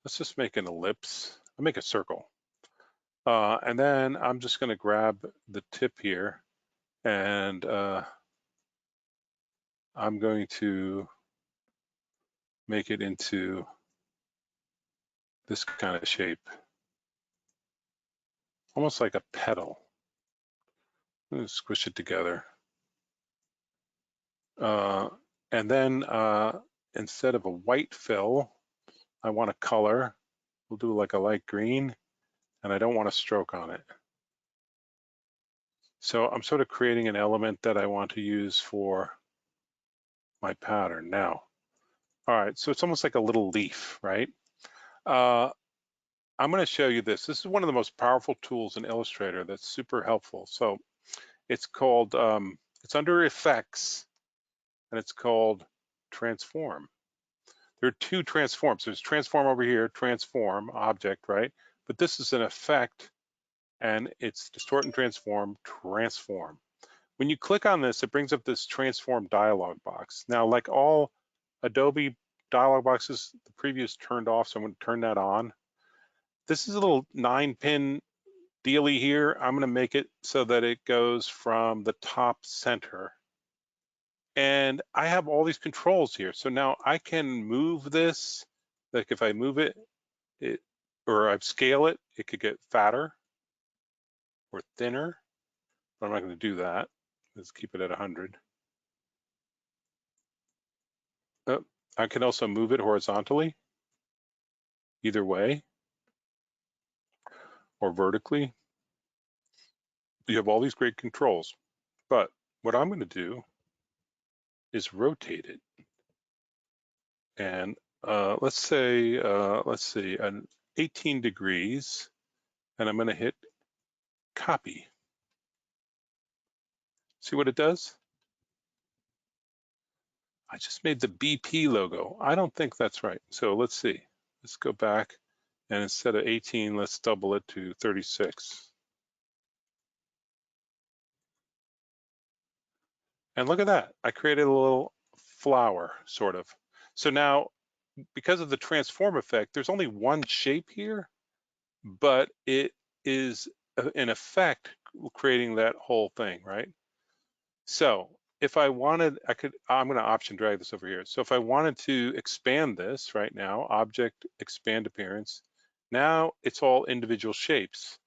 let's just make an ellipse. I'll make a circle. And then I'm just going to grab the tip here and I'm going to make it into this kind of shape, almost like a petal. I'm going to squish it together. And then instead of a white fill, I want a color. We'll do like a light green, and I don't want a stroke on it. So I'm sort of creating an element that I want to use for my pattern now. All right, so it's almost like a little leaf, right? I'm going to show you this. This is one of the most powerful tools in Illustrator that's super helpful. So it's called, it's under Effects, and it's called Transform. There are 2 transforms. There's transform over here, transform, object, right? But this is an effect, and it's distort and transform, transform. When you click on this, it brings up this transform dialog box. Now, like all Adobe dialog boxes, the preview is turned off, so I'm going to turn that on. This is a little 9-pin dealy here. I'm going to make it so that it goes from the top center. And I have all these controls here. So now I can move this, like if I move it, or I scale it, it could get fatter or thinner, but I'm not going to do that. Let's keep it at 100. Oh, I can also move it horizontally, either way, or vertically. You have all these great controls, but what I'm going to do is rotate it. And let's say, let's see, an 18 degrees, and I'm going to hit copy. See what it does? I just made the BP logo. I don't think that's right. So let's see. Let's go back, and instead of 18, let's double it to 36. And look at that. I created a little flower, sort of. So now, because of the transform effect, there's only one shape here, but it is in effect creating that whole thing, right? So if I wanted, I'm going to option drag this over here. So if I wanted to expand this right now, object expand appearance, now it's all individual shapes.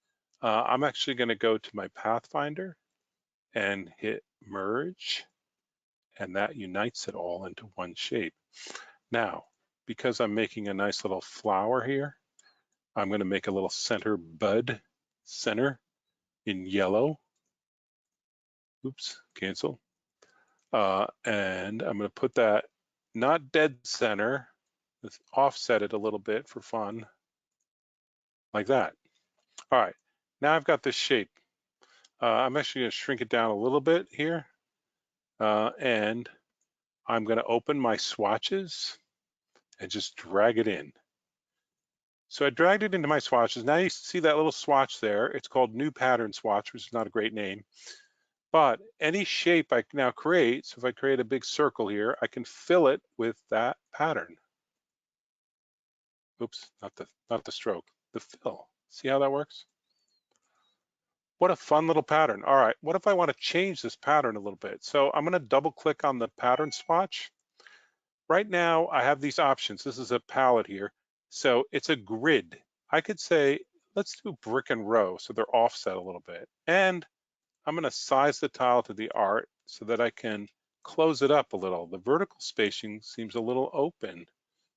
I'm actually going to go to my Pathfinder and hit merge, and that unites it all into one shape. Now, because I'm making a nice little flower here, I'm going to make a little center bud center in yellow. Oops, cancel. And I'm going to put that not dead center, let's offset it a little bit for fun, like that. All right, now I've got this shape. I'm actually going to shrink it down a little bit here, and I'm going to open my swatches and just drag it in. So I dragged it into my swatches. Now you see that little swatch there. It's called New Pattern Swatch, which is not a great name. But any shape I now create, so if I create a big circle here, I can fill it with that pattern. Oops, not the stroke, the fill. See how that works? What a fun little pattern. All right, what if I want to change this pattern a little bit? So I'm going to double click on the pattern swatch. Right now I have these options. This is a palette here. So it's a grid. I could say, let's do brick and row so they're offset a little bit. And I'm going to size the tile to the art so that I can close it up a little. The vertical spacing seems a little open.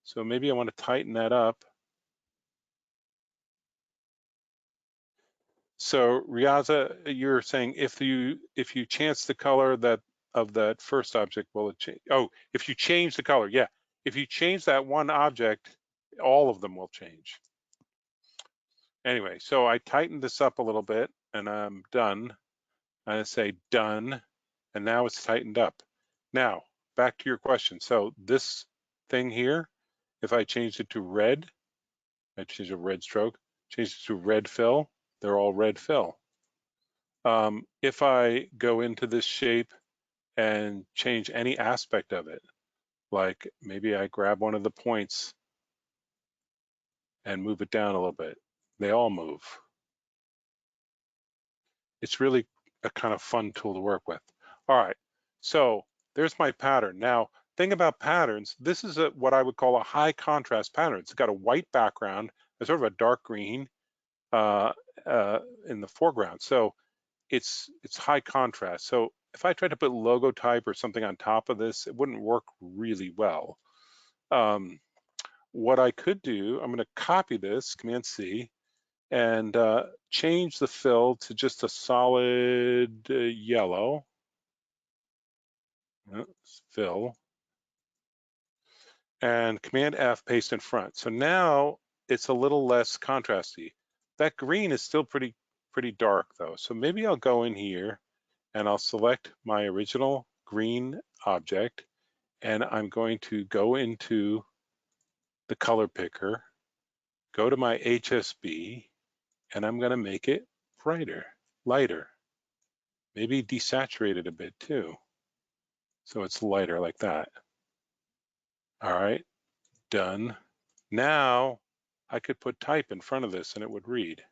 So maybe I want to tighten that up. So Riaza, you're saying if you chance the color of that first object, will it change? Oh, if you change the color, yeah. If you change that one object, all of them will change. Anyway, so I tightened this up a little bit and I'm done. I say done, and now it's tightened up. Now, back to your question. So this thing here, if I changed it to red, I change a red stroke, change it to red fill, they're all red fill. If I go into this shape and change any aspect of it, like maybe I grab one of the points and move it down a little bit, they all move. It's really a kind of fun tool to work with. All right, so there's my pattern. Now, thing about patterns, this is what I would call a high contrast pattern. It's got a white background, a sort of a dark green in the foreground. So it's high contrast. So if I tried to put logo type or something on top of this, it wouldn't work really well. What I could do, I'm going to copy this, Command C, and change the fill to just a solid yellow. Fill. And Command F, paste in front. So now it's a little less contrasty. That green is still pretty dark though. So maybe I'll go in here and I'll select my original green object, and I'm going to go into the color picker, go to my HSB, and I'm going to make it brighter, lighter, maybe desaturate it a bit too. So it's lighter like that. All right. Done. Now I could put type in front of this and it would read.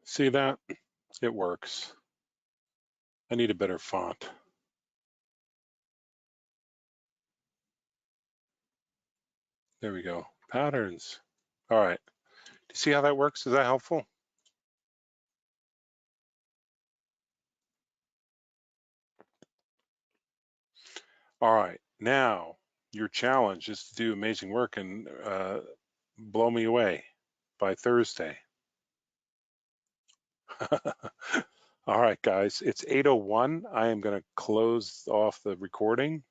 See that? It works. I need a better font. There we go. Patterns. All right. Do you see how that works? Is that helpful? All right. Now your challenge is to do amazing work and blow me away by Thursday. All right, guys. It's 8:01. I am going to close off the recording.